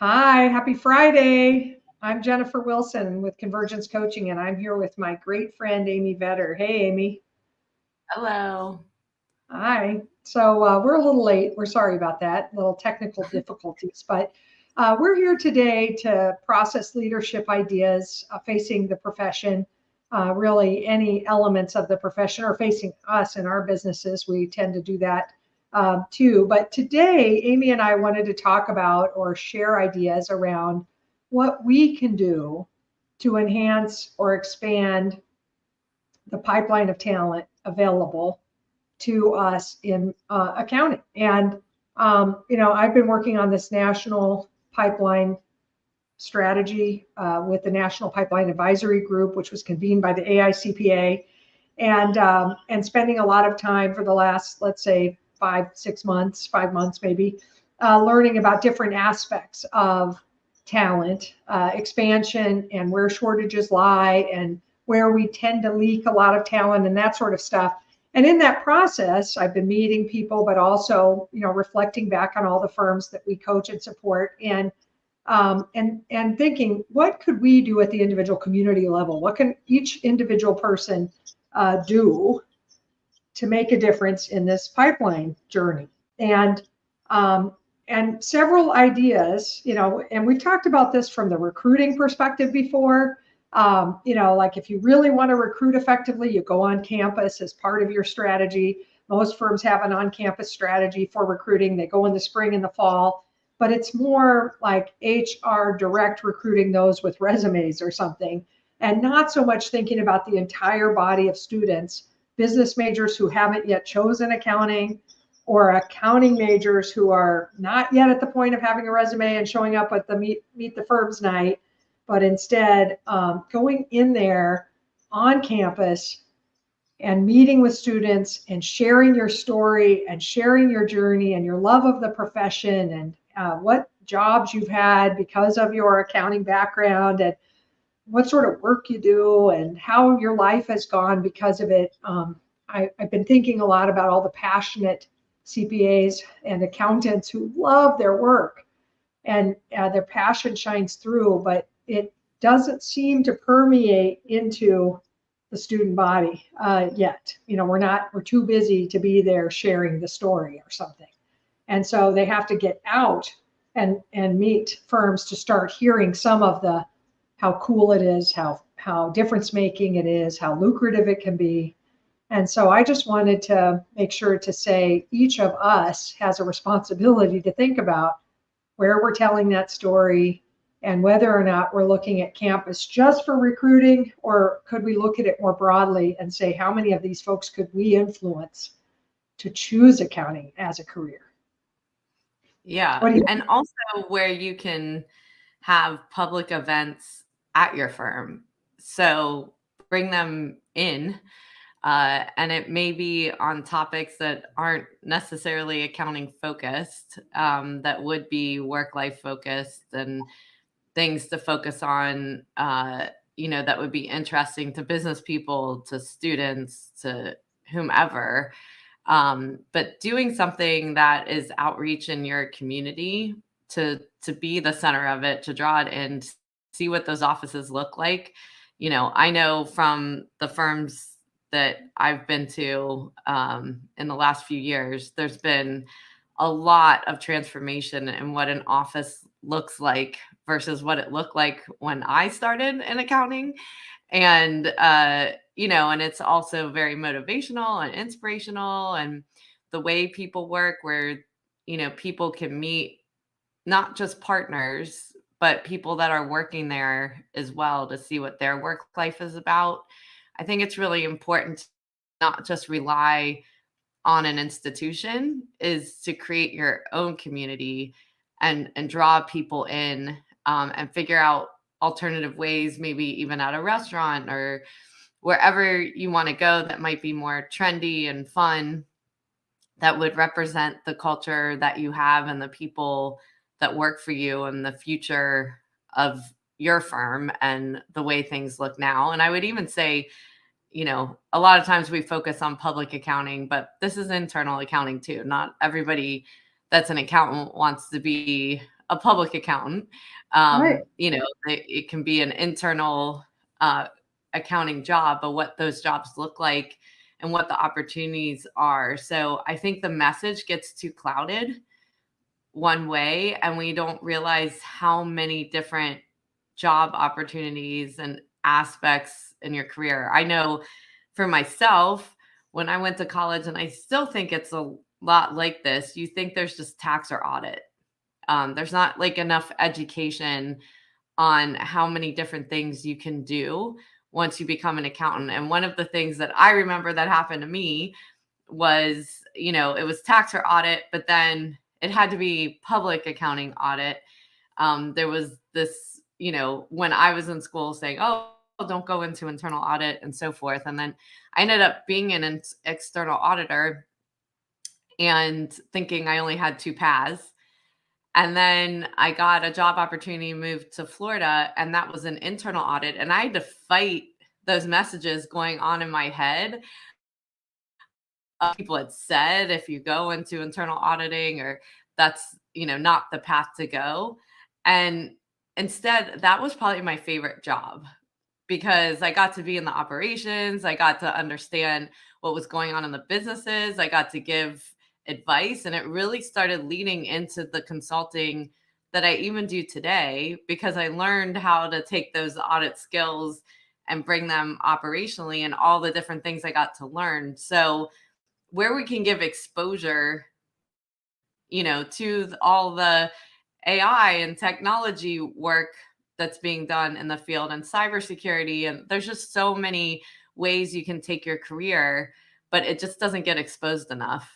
Hi, happy Friday. I'm Jennifer Wilson with Convergence Coaching, and I'm here with my great friend, Amy Vetter. Hey, Amy. Hello. Hi. We're a little late. We're sorry about that, little technical difficulties, but we're here today to process leadership ideas facing the profession, really any elements of the profession or facing us in our businesses. We tend to do that too. But today, Amy and I wanted to talk about or share ideas around what we can do to enhance or expand the pipeline of talent available to us in accounting. I've been working on this national pipeline strategy with the National Pipeline Advisory Group, which was convened by the AICPA, and spending a lot of time for the last, let's say, 5 6 months, 5 months maybe, learning about different aspects of talent expansion and where shortages lie and where we tend to leak a lot of talent and that sort of stuff. And in that process, I've been meeting people, but also, reflecting back on all the firms that we coach and support, and thinking, what could we do at the individual community level? What can each individual person do to make a difference in this pipeline journey? And um, and several ideas, and we've talked about this from the recruiting perspective before. Like if you really want to recruit effectively, you go on campus as part of your strategy. Most firms have an on-campus strategy for recruiting. They go in the spring and the fall, but it's more like HR direct recruiting those with resumes or something, and not so much thinking about the entire body of students, business majors who haven't yet chosen accounting, or accounting majors who are not yet at the point of having a resume and showing up at the meet the firms night, but instead going in there on campus and meeting with students and sharing your story and sharing your journey and your love of the profession and what jobs you've had because of your accounting background and what sort of work you do and how your life has gone because of it. I've been thinking a lot about all the passionate CPAs and accountants who love their work, and their passion shines through, but it doesn't seem to permeate into the student body yet. We're too busy to be there sharing the story or something. And so they have to get out and meet firms to start hearing some of the how cool it is, how difference making it is, how lucrative it can be. And so I just wanted to make sure to say each of us has a responsibility to think about where we're telling that story and whether or not we're looking at campus just for recruiting, or could we look at it more broadly and say, how many of these folks could we influence to choose accounting as a career? Yeah. What do you And also where you can have public events at your firm. So bring them in, and it may be on topics that aren't necessarily accounting focused, that would be work-life focused and things to focus on, that would be interesting to business people, to students, to whomever. But doing something that is outreach in your community to be the center of it, to draw it in, see what those offices look like. I know from the firms that I've been to in the last few years, there's been a lot of transformation in what an office looks like versus what it looked like when I started in accounting. And and it's also very motivational and inspirational, and the way people work, where people can meet not just partners but people that are working there as well, to see what their work life is about. I think it's really important to not just rely on an institution, is to create your own community and draw people in, and figure out alternative ways, maybe even at a restaurant or wherever you want to go, that might be more trendy and fun, that would represent the culture that you have and the people that work for you and the future of your firm and the way things look now. And I would even say, a lot of times we focus on public accounting, but this is internal accounting too. Not everybody that's an accountant wants to be a public accountant. Right. It can be an internal accounting job, but what those jobs look like and what the opportunities are. So I think the message gets too clouded one way, and we don't realize how many different job opportunities and aspects in your career. I know for myself, when I went to college, and I still think it's a lot like this, you think there's just tax or audit. There's not like enough education on how many different things you can do once you become an accountant. And one of the things that I remember that happened to me was, it was tax or audit, but then it had to be public accounting audit. There was this, when I was in school saying, oh, don't go into internal audit and so forth. And then I ended up being an external auditor and thinking I only had two paths. And then I got a job opportunity, moved to Florida, and that was an internal audit. And I had to fight those messages going on in my head. People had said, if you go into internal auditing, or that's, not the path to go. And instead, that was probably my favorite job, because I got to be in the operations. I got to understand what was going on in the businesses. I got to give advice, and it really started leading into the consulting that I even do today, because I learned how to take those audit skills and bring them operationally, and all the different things I got to learn. So where we can give exposure, to all the AI and technology work that's being done in the field, and cybersecurity, and there's just so many ways you can take your career, but it just doesn't get exposed enough.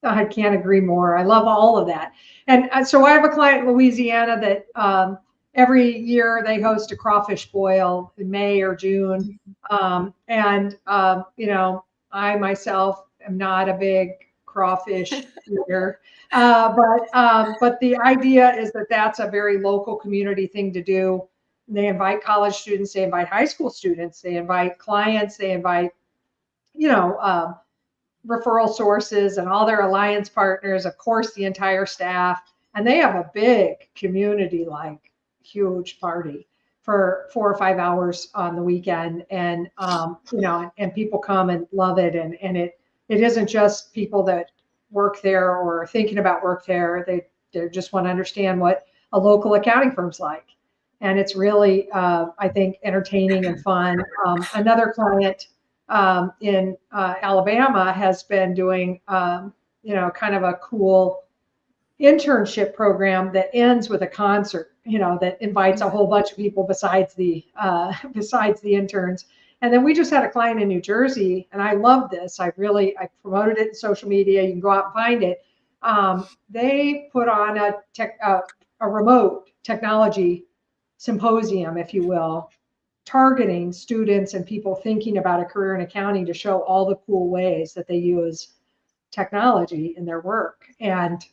I can't agree more. I love all of that. And so I have a client in Louisiana that every year they host a crawfish boil in May or June. I myself am not a big crawfish eater. But the idea is that that's a very local community thing to do. They invite college students, they invite high school students, they invite clients, they invite, referral sources and all their alliance partners, of course, the entire staff. And they have a big community, like huge party for 4 or 5 hours on the weekend. And, and people come and love it. And it isn't just people that work there or are thinking about work there. They just want to understand what a local accounting firm's like. And it's really, I think, entertaining and fun. Another client in Alabama has been doing, kind of a cool internship program that ends with a concert, that invites a whole bunch of people besides the interns. And then we just had a client in New Jersey, and I love this. I promoted it in social media. You can go out and find it. They put on a remote technology symposium, if you will, targeting students and people thinking about a career in accounting, to show all the cool ways that they use technology in their work. And,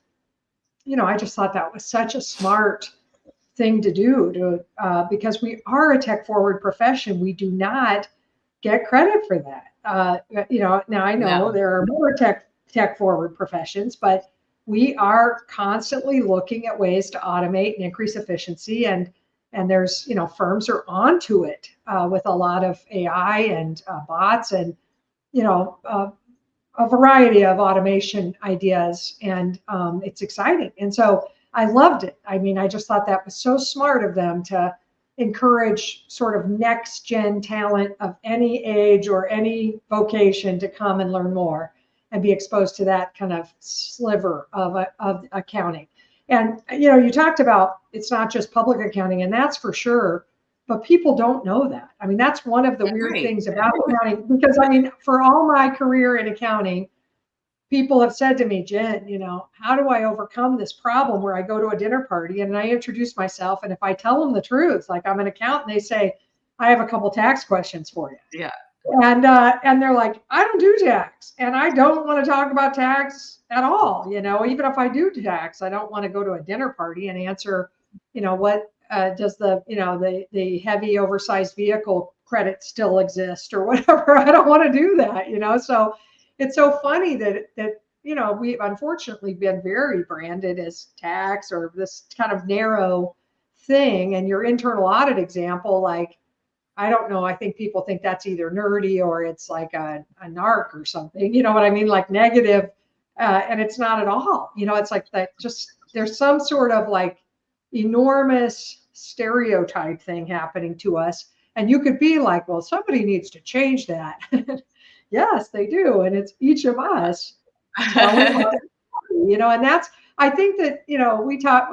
I just thought that was such a smart thing to do because we are a tech forward profession. We do not get credit for that. Now I know there are more tech forward professions, but we are constantly looking at ways to automate and increase efficiency. And there's, firms are onto it with a lot of AI and bots and, a variety of automation ideas. And it's exciting. And so I loved it. I mean, I just thought that was so smart of them to encourage sort of next gen talent of any age or any vocation to come and learn more and be exposed to that kind of sliver of accounting. And, you talked about it's not just public accounting, and that's for sure, but people don't know that. I mean, that's one of the weird things about accounting, because for all my career in accounting, people have said to me, Jen, how do I overcome this problem where I go to a dinner party and I introduce myself, and if I tell them the truth, like I'm an accountant, they say, I have a couple tax questions for you. Yeah. And they're like, I don't do tax, and I don't want to talk about tax at all. Even if I do tax, I don't want to go to a dinner party and answer, what does the heavy oversized vehicle credit still exist or whatever. I don't want to do that. So it's so funny that we've unfortunately been very branded as tax or this kind of narrow thing. And your internal audit example, like, I don't know, I think people think that's either nerdy or it's like a narc or something, you know what I mean? Like negative, and it's not at all. It's like that, just there's some sort of like enormous stereotype thing happening to us. And you could be like, well, somebody needs to change that. Yes, they do. And it's each of us telling our story, and that's, I think that, we talk,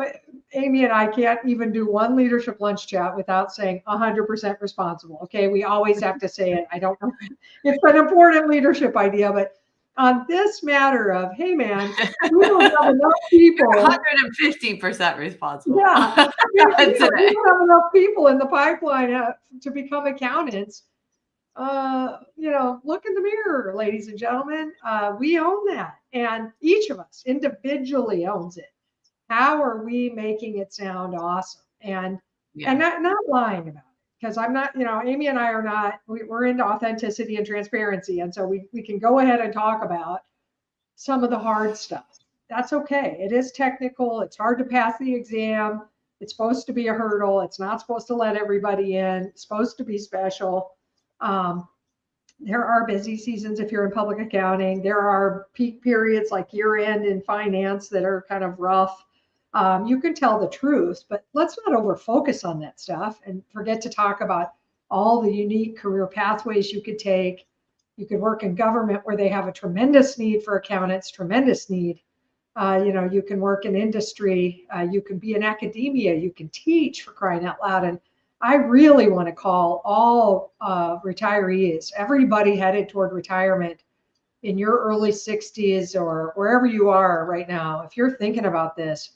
Amy and I can't even do one leadership lunch chat without saying 100% responsible. Okay. We always have to say it. I don't know. It's an important leadership idea, but on this matter of, hey man, we don't have enough people. 150% responsible. Yeah. We don't have enough people in the pipeline to become accountants. Look in the mirror, ladies and gentlemen. We own that. And each of us individually owns it. How are we making it sound awesome? And not lying about it. Because I'm not, Amy and I are not, we're into authenticity and transparency. And so we can go ahead and talk about some of the hard stuff. That's okay. It is technical. It's hard to pass the exam. It's supposed to be a hurdle. It's not supposed to let everybody in. It's supposed to be special. There are busy seasons if you're in public accounting. There are peak periods like year end in finance that are kind of rough. You can tell the truth, but let's not over focus on that stuff and forget to talk about all the unique career pathways you could take. You could work in government where they have a tremendous need for accountants, tremendous need. You can work in industry. You can be in academia. You can teach, for crying out loud. And I really want to call all retirees, everybody headed toward retirement in your early 60s or wherever you are right now. If you're thinking about this,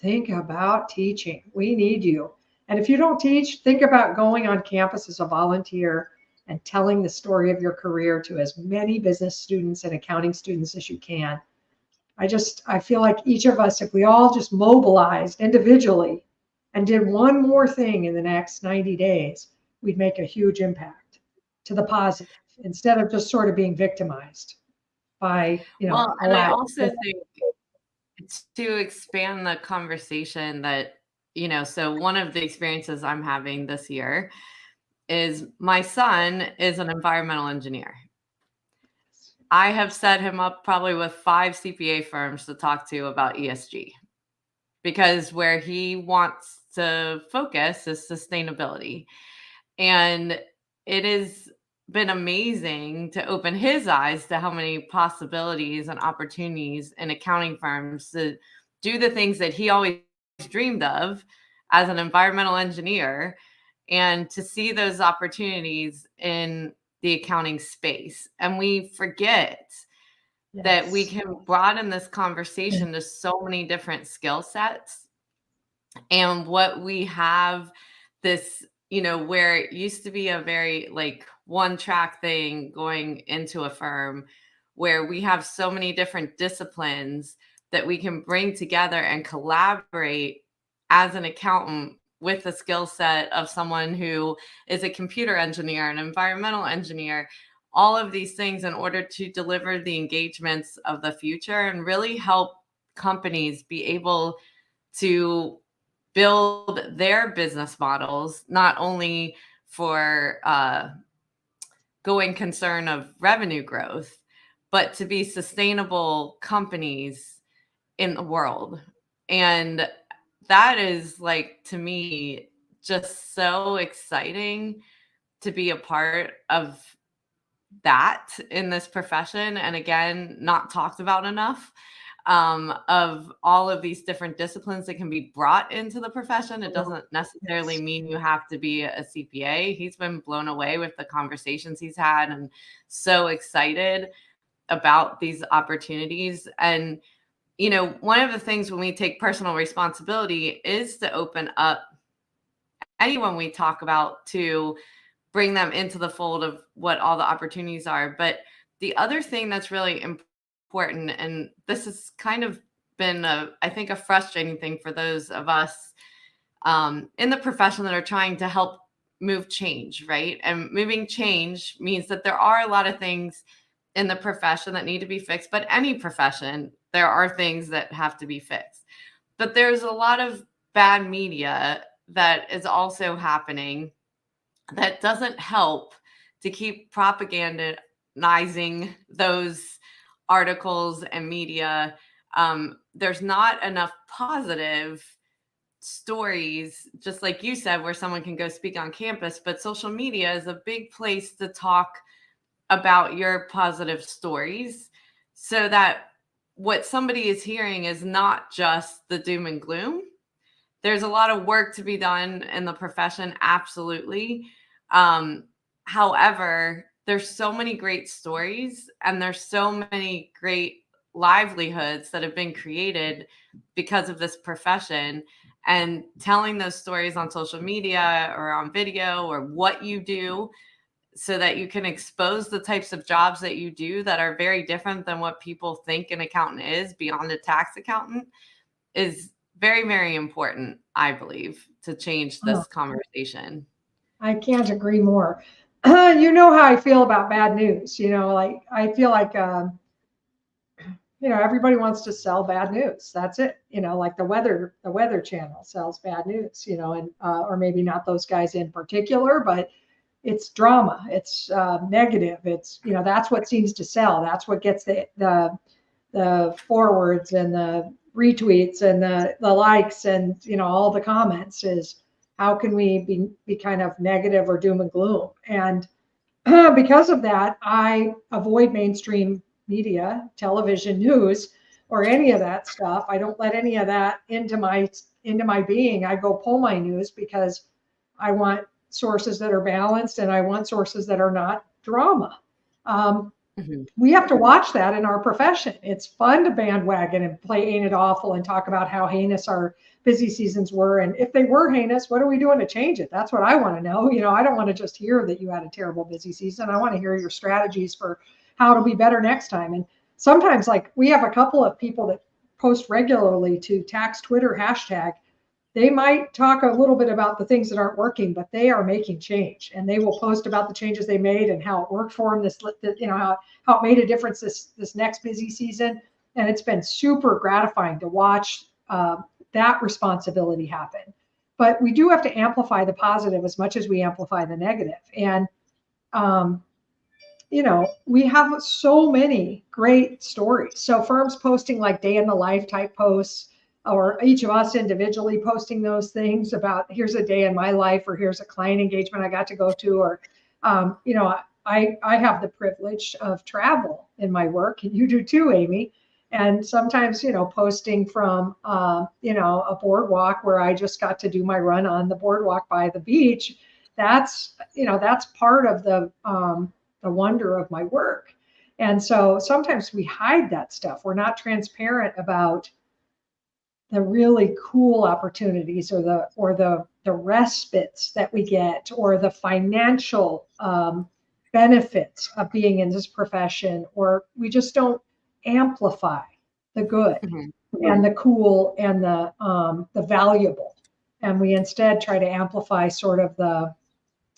think about teaching. We need you. And if you don't teach, think about going on campus as a volunteer and telling the story of your career to as many business students and accounting students as you can. I feel like each of us, if we all just mobilized individually and did one more thing in the next 90 days, we'd make a huge impact to the positive instead of just sort of being victimized by, well, and I also think it's to expand the conversation that, so one of the experiences I'm having this year is my son is an environmental engineer. I have set him up probably with 5 CPA firms to talk to about ESG because where he wants to focus is sustainability. And it has been amazing to open his eyes to how many possibilities and opportunities in accounting firms to do the things that he always dreamed of as an environmental engineer, and to see those opportunities in the accounting space. And we forget that we can broaden this conversation to so many different skill sets. And what we have this, where it used to be a very like one track thing going into a firm, where we have so many different disciplines that we can bring together and collaborate as an accountant with the skill set of someone who is a computer engineer, an environmental engineer, all of these things in order to deliver the engagements of the future and really help companies be able to build their business models, not only for going concern of revenue growth, but to be sustainable companies in the world. And that is, like, to me, just so exciting to be a part of that in this profession. And again, not talked about enough, of all of these different disciplines that can be brought into the profession. It doesn't necessarily mean you have to be a CPA. He's been blown away with the conversations he's had and so excited about these opportunities. And one of the things when we take personal responsibility is to open up anyone we talk about to bring them into the fold of what all the opportunities are. But the other thing that's really important, and this has kind of been, I think, a frustrating thing for those of us in the profession that are trying to help move change, right? And moving change means that there are a lot of things in the profession that need to be fixed, but any profession, there are things that have to be fixed. But there's a lot of bad media that is also happening that doesn't help to keep propagandizing those articles and media. There's not enough positive stories, just like you said, where someone can go speak on campus, but social media is a big place to talk about your positive stories so that what somebody is hearing is not just the doom and gloom. There's a lot of work to be done in the profession, absolutely. However, there's so many great stories and there's so many great livelihoods that have been created because of this profession, and telling those stories on social media or on video or what you do so that you can expose the types of jobs that you do that are very different than what people think an accountant is beyond a tax accountant is very, very important, I believe, to change this conversation. I can't agree more. You know how I feel about bad news. Like I feel like, everybody wants to sell bad news. That's it. Like the Weather Channel sells bad news. And or maybe not those guys in particular, but it's drama. It's negative. It's that's what seems to sell. That's what gets the forwards and the retweets and the likes and all the comments is how can we be kind of negative or doom and gloom. And because of that, I avoid mainstream media, television, news, or any of that stuff. I don't let any of that into my being. I go pull my news because I want sources that are balanced and I want sources that are not drama. We have to watch that in our profession. It's fun to bandwagon and play Ain't It Awful and talk about how heinous our busy seasons were. And if they were heinous, what are we doing to change it? That's what I want to know. I don't want to just hear that you had a terrible busy season. I want to hear your strategies for how to be better next time. And sometimes, like, we have a couple of people that post regularly to Tax Twitter hashtag. They might talk a little bit about the things that aren't working, but they are making change, and they will post about the changes they made and how it worked for them. How it made a difference this next busy season, and it's been super gratifying to watch that responsibility happen. But we do have to amplify the positive as much as we amplify the negative. And we have so many great stories. So firms posting like day in the life type posts, or each of us individually posting those things about here's a day in my life, or here's a client engagement I got to go to, or, I have the privilege of travel in my work, and you do too, Amy. And sometimes, posting from, a boardwalk where I just got to do my run on the boardwalk by the beach. That's part of the wonder of my work. And so sometimes we hide that stuff. We're not transparent about the really cool opportunities or the respites that we get, or the financial benefits of being in this profession, or we just don't amplify the good and the cool and the valuable. And we instead try to amplify sort of the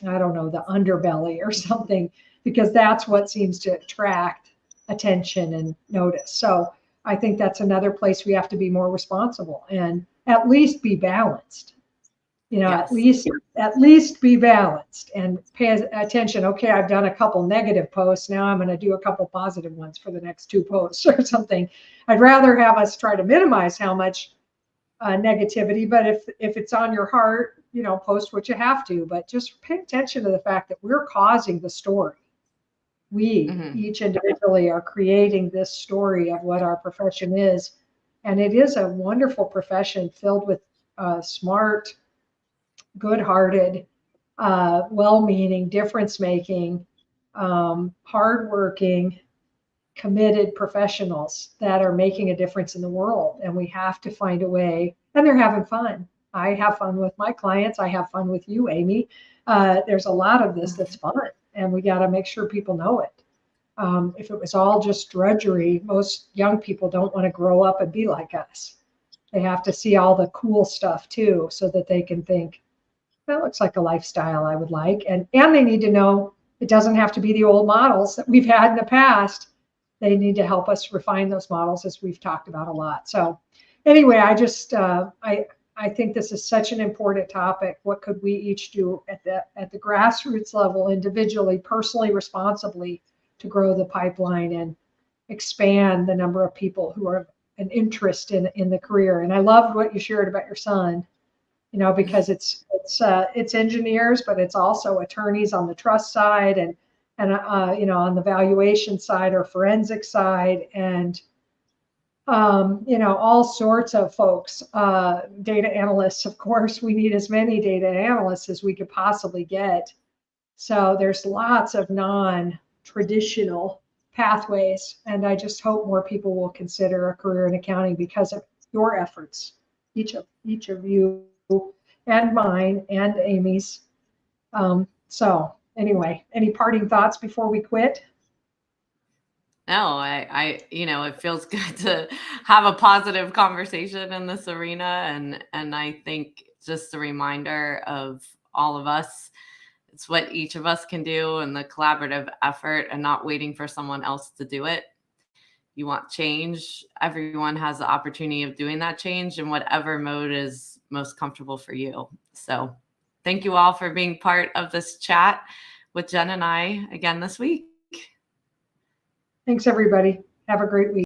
underbelly or something, because that's what seems to attract attention and notice. So I think that's another place we have to be more responsible and at least be balanced. Yes. at least be balanced and pay attention. Okay, I've done a couple negative posts. Now I'm going to do a couple positive ones for the next 2 posts or something. I'd rather have us try to minimize how much negativity, but if it's on your heart, post what you have to, but just pay attention to the fact that we're causing the story. We each individually are creating this story of what our profession is. And it is a wonderful profession filled with smart, good-hearted, well-meaning, difference-making, hardworking, committed professionals that are making a difference in the world. And we have to find a way, and they're having fun. I have fun with my clients. I have fun with you, Amy. There's a lot of this that's fun, and we got to make sure people know it. If it was all just drudgery, most young people don't want to grow up and be like us. They have to see all the cool stuff too, so that they can think, that looks like a lifestyle I would like. And they need to know it doesn't have to be the old models that we've had in the past. They need to help us refine those models, as we've talked about a lot. So anyway, I think this is such an important topic. What could we each do at the grassroots level, individually, personally, responsibly, to grow the pipeline and expand the number of people who are an interest in the career? And I loved what you shared about your son, because it's engineers, but it's also attorneys on the trust side, and on the valuation side or forensic side, and all sorts of folks, data analysts. Of course, we need as many data analysts as we could possibly get. So there's lots of non-traditional pathways, and I just hope more people will consider a career in accounting because of your efforts, each of you, and mine, and Amy's. So anyway, any parting thoughts before we quit? No, it feels good to have a positive conversation in this arena. And I think just a reminder of all of us, it's what each of us can do, and the collaborative effort, and not waiting for someone else to do it. You want change, everyone has the opportunity of doing that change in whatever mode is most comfortable for you. So thank you all for being part of this chat with Jen and I again this week. Thanks, everybody. Have a great week.